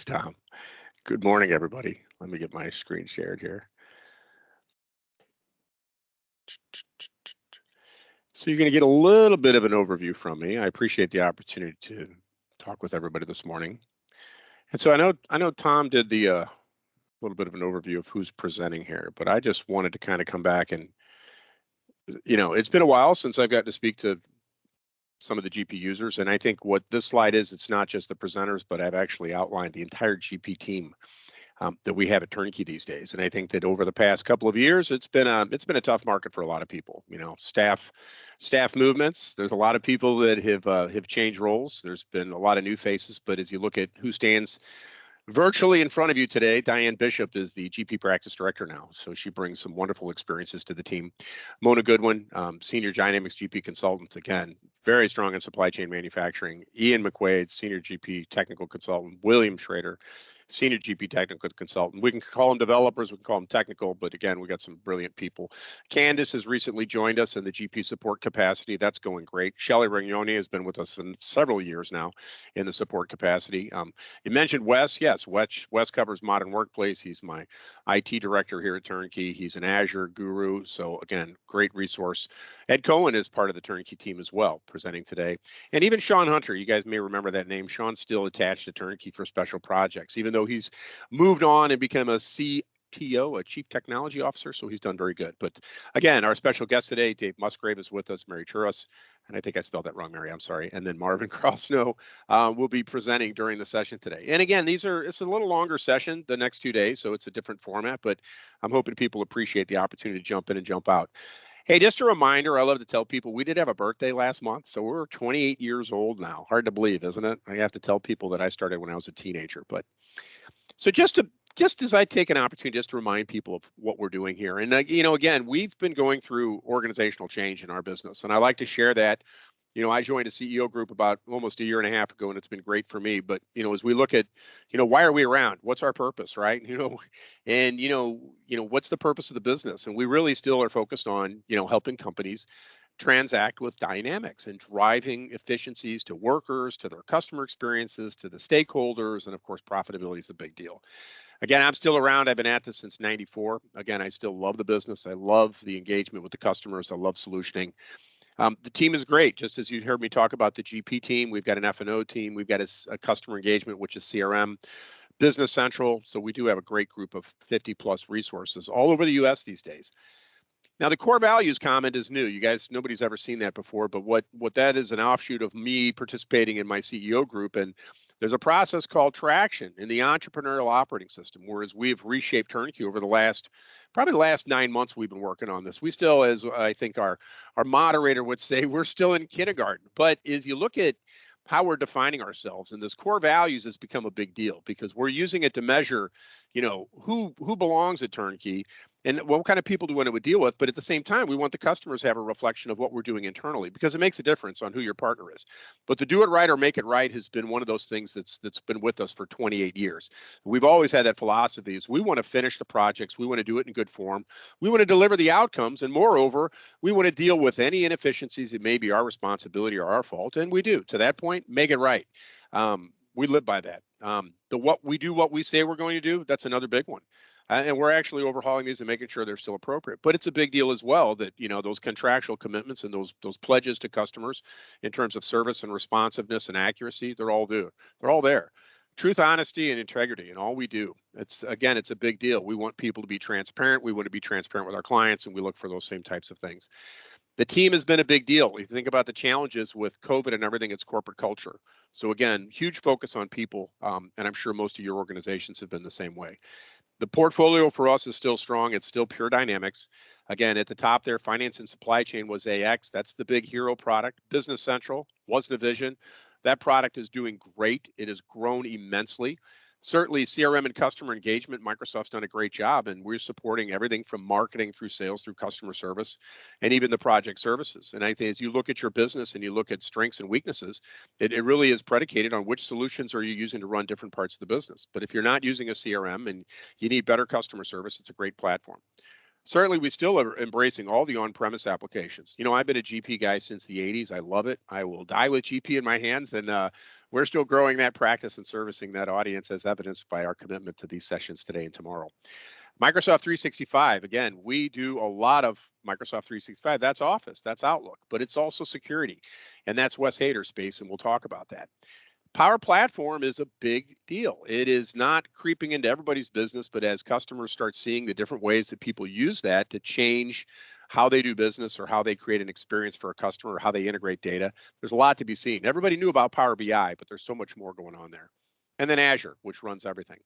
Thanks, Tom. Good morning, everybody. Let me get my screen shared here. So you're going to get a little bit of an overview from me. I appreciate the opportunity to talk with everybody this morning. And so I know Tom did the little bit of an overview of who's presenting here, but I just wanted to kind of come back and it's been a while since I've got to speak to some of the GP users, and I think what this slide is, it's not just the presenters, but I've actually outlined the entire GP team that we have at Turnkey these days. And I think that over the past couple of years, it's been a tough market for a lot of people. Staff movements. There's a lot of people that have changed roles. There's been a lot of new faces, but as you look at who stands virtually in front of you today, Diane Bishop is the GP practice director now. So she brings some wonderful experiences to the team. Mona Goodwin, senior Dynamics GP consultant, again, very strong in supply chain manufacturing. Ian McQuaid, senior GP technical consultant. William Schrader, senior GP technical consultant. We can call them developers, we can call them technical, but again, we got some brilliant people. Candace has recently joined us in the GP support capacity. That's going great. Shelly Rignoni has been with us for several years now in the support capacity. You mentioned Wes. Yes, Wes covers modern workplace. He's my IT director here at Turnkey. He's an Azure guru. So again, great resource. Ed Cohen is part of the Turnkey team as well, presenting today. And even Sean Hunter, you guys may remember that name. Sean's still attached to Turnkey for special projects, even though he's moved on and become a CTO, a Chief Technology Officer, so he's done very good. But again, our special guest today, Dave Musgrave, is with us, Mary Churras, and I think I spelled that wrong, Mary, I'm sorry, and then Marvin Crossnow will be presenting during the session today. And again, it's a little longer session the next 2 days, so it's a different format, but I'm hoping people appreciate the opportunity to jump in and jump out. Hey, just a reminder, I love to tell people we did have a birthday last month, so we're 28 years old now. Hard to believe, isn't it? I have to tell people that I started when I was a teenager. But so just as I take an opportunity just to remind people of what we're doing here. And again, we've been going through organizational change in our business, and I like to share that. I joined a CEO group about almost a year and a half ago, and it's been great for me. But as we look at, why are we around? What's our purpose, right? And what's the purpose of the business? And we really still are focused on, helping companies transact with dynamics and driving efficiencies to workers, to their customer experiences, to the stakeholders, and of course, profitability is a big deal. Again, I'm still around. I've been at this since '94. Again, I still love the business. I love the engagement with the customers. I love solutioning. The team is great. Just as you heard me talk about the GP team, we've got an F&O team. We've got a customer engagement, which is CRM, Business Central. So we do have a great group of 50 plus resources all over the US these days. Now, the core values comment is new. You guys, nobody's ever seen that before, but what that is an offshoot of me participating in my CEO group. And there's a process called traction in the entrepreneurial operating system, whereas we've reshaped Turnkey over probably the last 9 months we've been working on this. We still, as I think our moderator would say, we're still in kindergarten. But as you look at how we're defining ourselves, and this core values has become a big deal because we're using it to measure, who belongs at Turnkey and what kind of people do we want to deal with. But at the same time, we want the customers to have a reflection of what we're doing internally because it makes a difference on who your partner is. But the do it right or make it right has been one of those things that's been with us for 28 years. We've always had that philosophy is we want to finish the projects. We want to do it in good form. We want to deliver the outcomes. And moreover, we want to deal with any inefficiencies that may be our responsibility or our fault. And we do. To that point, make it right. We live by that. What we say we're going to do, that's another big one. And we're actually overhauling these and making sure they're still appropriate. But it's a big deal as well that, those contractual commitments and those pledges to customers in terms of service and responsiveness and accuracy, they're all there. Truth, honesty, and integrity in all we do. It's a big deal. We want people to be transparent. We want to be transparent with our clients, and we look for those same types of things. The team has been a big deal. If you think about the challenges with COVID and everything, it's corporate culture. So again, huge focus on people, and I'm sure most of your organizations have been the same way. The portfolio for us is still strong. It's still pure dynamics. Again, at the top there, finance and supply chain was AX. That's the big hero product. Business Central was the vision. That product is doing great. It has grown immensely. Certainly, CRM and customer engagement, Microsoft's done a great job, and we're supporting everything from marketing through sales, through customer service, and even the project services. And I think as you look at your business and you look at strengths and weaknesses, it really is predicated on which solutions are you using to run different parts of the business. But if you're not using a CRM and you need better customer service, it's a great platform. Certainly, we still are embracing all the on-premise applications. I've been a GP guy since the 80s. I love it. I will die with GP in my hands, and we're still growing that practice and servicing that audience, as evidenced by our commitment to these sessions today and tomorrow. Microsoft 365, again, we do a lot of Microsoft 365. That's Office, that's Outlook, but it's also security, and that's Wes Hader's space, and we'll talk about that. Power Platform is a big deal. It is not creeping into everybody's business, but as customers start seeing the different ways that people use that to change how they do business or how they create an experience for a customer or how they integrate data, there's a lot to be seen. Everybody knew about Power BI, but there's so much more going on there. And then Azure, which runs everything.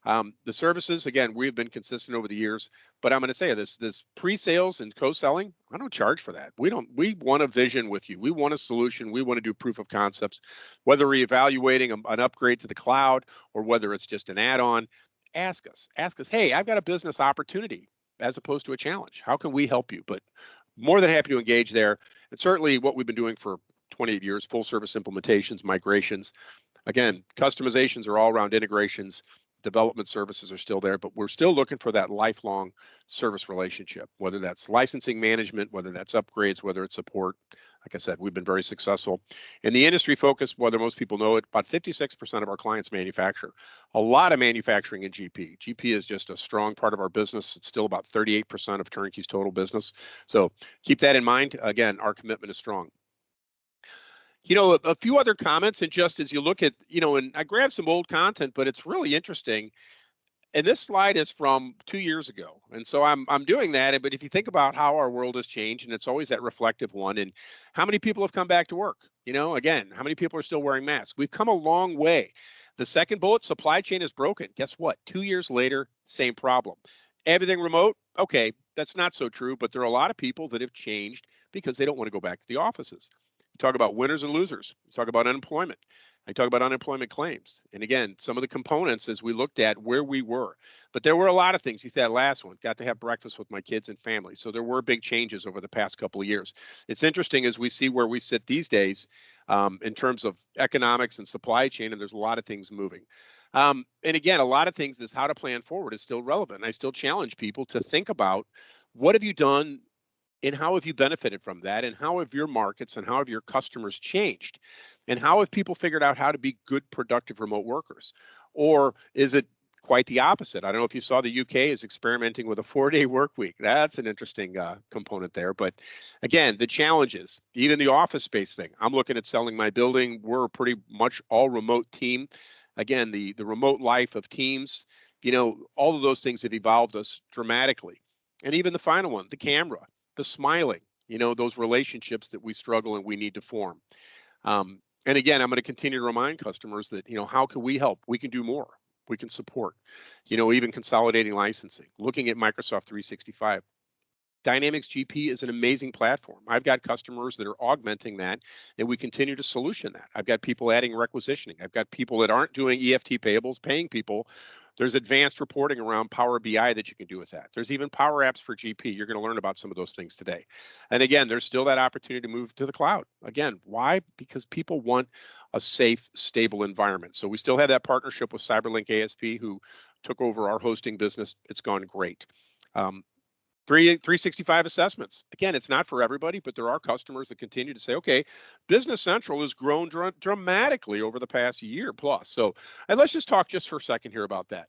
The services, again, we've been consistent over the years, but I'm going to say this pre-sales and co-selling, I don't charge for that. We want a vision with you. We want a solution. We want to do proof of concepts, whether we're evaluating an upgrade to the cloud or whether it's just an add-on. Ask us, hey, I've got a business opportunity as opposed to a challenge. How can we help you? But more than happy to engage there. And certainly what we've been doing for 28 years, full service implementations, migrations. Again, customizations are all around integrations. Development services are still there, but we're still looking for that lifelong service relationship, whether that's licensing management, whether that's upgrades, whether it's support. Like I said, we've been very successful. In the industry focus, whether most people know it, about 56% of our clients manufacture. A lot of manufacturing in GP. GP is just a strong part of our business. It's still about 38% of Turnkey's total business. So keep that in mind. Again, our commitment is strong. A few other comments, and just as you look at, and I grabbed some old content, but it's really interesting. And this slide is from 2 years ago. And so I'm doing that. But if you think about how our world has changed, and it's always that reflective one, and how many people have come back to work? Again, how many people are still wearing masks? We've come a long way. The second bullet, supply chain is broken. Guess what? 2 years later, same problem. Everything remote? Okay, that's not so true, but there are a lot of people that have changed because they don't want to go back to the offices. You talk about winners and losers. You talk about unemployment. I talk about unemployment claims. And again, some of the components as we looked at where we were. But there were a lot of things. You said that last one, got to have breakfast with my kids and family. So there were big changes over the past couple of years. It's interesting as we see where we sit these days in terms of economics and supply chain, and there's a lot of things moving. And again, a lot of things, this how to plan forward is still relevant. And I still challenge people to think about what have you done and how have you benefited from that? And how have your markets and how have your customers changed? And how have people figured out how to be good, productive remote workers? Or is it quite the opposite? I don't know if you saw the UK is experimenting with a 4-day work week. That's an interesting component there. But again, the challenges, even the office space thing. I'm looking at selling my building. We're a pretty much all remote team. Again, the remote life of teams, all of those things have evolved us dramatically. And even the final one, the camera, the smiling, those relationships that we struggle and we need to form. And again, I'm going to continue to remind customers that, how can we help? We can do more. We can support, even consolidating licensing, looking at Microsoft 365. Dynamics GP is an amazing platform. I've got customers that are augmenting that, and we continue to solution that. I've got people adding requisitioning. I've got people that aren't doing EFT payables, paying people. There's advanced reporting around Power BI that you can do with that. There's even Power Apps for GP. You're going to learn about some of those things today. And again, there's still that opportunity to move to the cloud. Again, why? Because people want a safe, stable environment. So we still have that partnership with CyberLink ASP, who took over our hosting business. It's gone great. 365 assessments. Again, it's not for everybody, but there are customers that continue to say, okay, Business Central has grown dramatically over the past year plus. So, and let's just talk just for a second here about that.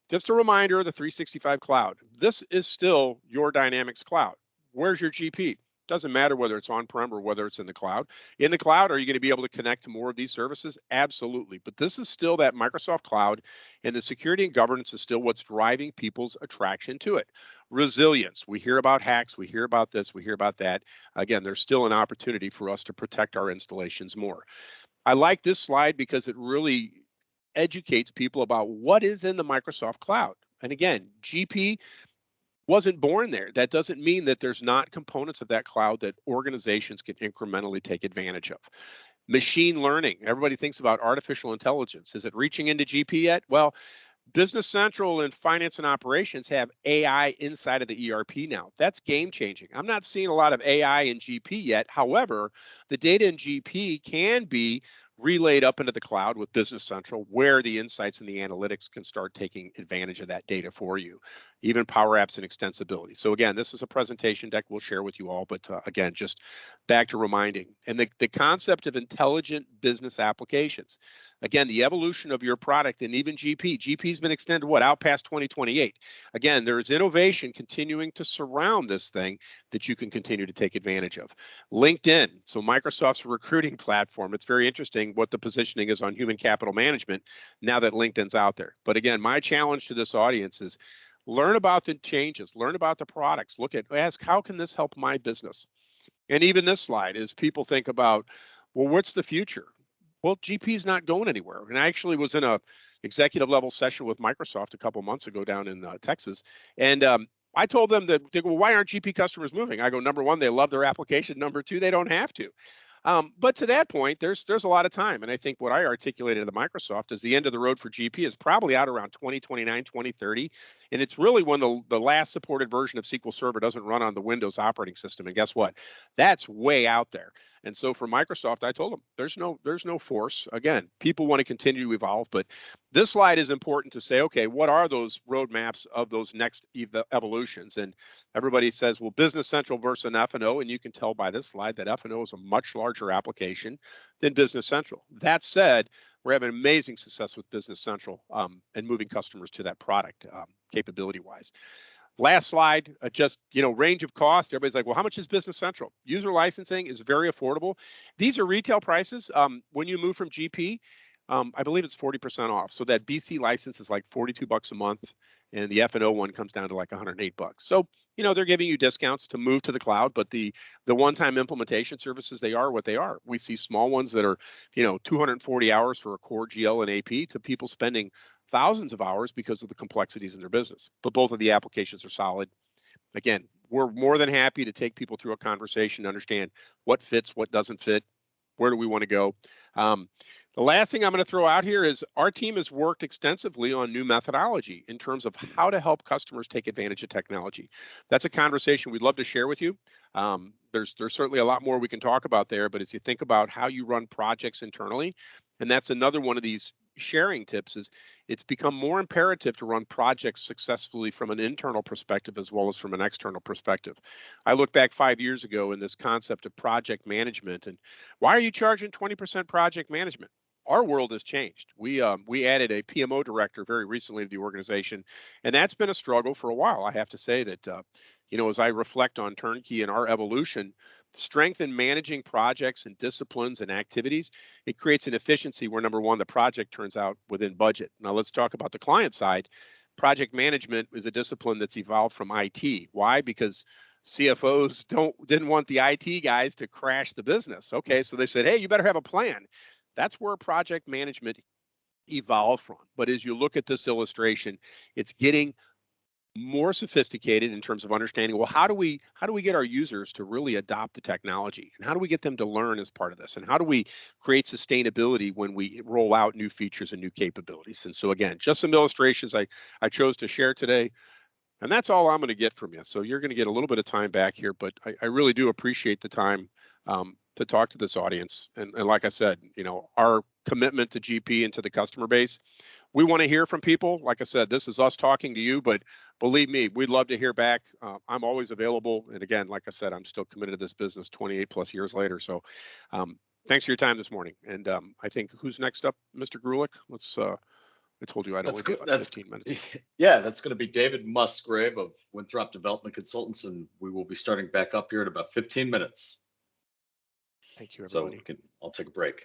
Just a reminder, the 365 cloud, this is still your Dynamics cloud. Where's your GP? Doesn't matter whether it's on-prem or whether it's in the cloud. In the cloud, are you going to be able to connect to more of these services? Absolutely. But this is still that Microsoft cloud, and the security and governance is still what's driving people's attraction to it. Resilience. We hear about hacks. We hear about this. We hear about that. Again, there's still an opportunity for us to protect our installations more. I like this slide because it really educates people about what is in the Microsoft cloud. And again, GP wasn't born there. That doesn't mean that there's not components of that cloud that organizations can incrementally take advantage of. Machine learning. Everybody thinks about artificial intelligence. Is it reaching into GP yet? Well, Business Central and finance and operations have AI inside of the ERP now. That's game changing. I'm not seeing a lot of AI in GP yet. However, the data in GP can be relayed up into the cloud with Business Central, where the insights and the analytics can start taking advantage of that data for you, even Power Apps and extensibility. So again, this is a presentation deck we'll share with you all, but again, just back to reminding, and the concept of intelligent business applications. Again, the evolution of your product, and even GP's been extended out past 2028. Again, there is innovation continuing to surround this thing that you can continue to take advantage of. LinkedIn, so Microsoft's recruiting platform. It's very interesting what the positioning is on human capital management now that LinkedIn's out there. But again, my challenge to this audience is learn about the changes, learn about the products, ask, how can this help my business? And even this slide is people think about, well, what's the future? Well, GP's not going anywhere. And I actually was in a executive level session with Microsoft a couple months ago down in Texas. And I told them that, they go, well, why aren't GP customers moving? I go, number one, they love their application. Number two, they don't have to. But to that point, there's a lot of time. And I think what I articulated to Microsoft is the end of the road for GP is probably out around 2029, 2030. And it's really when the last supported version of SQL Server doesn't run on the Windows operating system. And guess what? That's way out there. And so for Microsoft, I told them there's no force. Again, people want to continue to evolve, but this slide is important to say, okay, what are those roadmaps of those next evolutions? And everybody says, well, Business Central versus an F&O, and you can tell by this slide that F&O is a much larger application than Business Central. That said, we're having amazing success with Business Central and moving customers to that product capability-wise. Last slide, just, range of cost. Everybody's like, well, how much is Business Central? User licensing is very affordable. These are retail prices. When you move from GP, I believe it's 40% off. So that BC license is like $42 a month, and the F&O one comes down to like $108. So, they're giving you discounts to move to the cloud, but the one-time implementation services, they are what they are. We see small ones that are, 240 hours for a core GL and AP to people spending thousands of hours because of the complexities in their business. But both of the applications are solid. Again, we're more than happy to take people through a conversation to understand what fits, what doesn't fit, where do we want to go. The last thing I'm going to throw out here is our team has worked extensively on new methodology in terms of how to help customers take advantage of technology. That's a conversation we'd love to share with you. There's certainly a lot more we can talk about there, but as you think about how you run projects internally, and that's another one of these sharing tips, is it's become more imperative to run projects successfully from an internal perspective as well as from an external perspective. I look back 5 years ago in this concept of project management, and why are you charging 20% project management? Our world has changed. We added a PMO director very recently to the organization, and that's been a struggle for a while. I have to say that as I reflect on Turnkey and our evolution, strength in managing projects and disciplines and activities, it creates an efficiency where, number one, the project turns out within budget. Now let's talk about the client side. Project management is a discipline that's evolved from IT. Why? Because CFOs didn't want the IT guys to crash the business. Okay, so they said, hey, you better have a plan. That's where project management evolved from. But as you look at this illustration, it's getting more sophisticated in terms of understanding, well, how do we get our users to really adopt the technology, and how do we get them to learn as part of this, and how do we create sustainability when we roll out new features and new capabilities? And so again, just some illustrations I chose to share today. And that's all I'm going to get from you. So you're going to get a little bit of time back here, but I really do appreciate the time to talk to this audience. And like I said, our commitment to GP and to the customer base, we want to hear from people. Like I said, this is us talking to you, but believe me, we'd love to hear back. I'm always available. And again, like I said, I'm still committed to this business 28 plus years later. So thanks for your time this morning. And I think who's next up, Mr. Grulich? Let's I told you I'd only be about 15 minutes. Yeah, that's going to be David Musgrave of Winthrop Development Consultants, and we will be starting back up here in about 15 minutes. Thank you, everybody. So I'll take a break.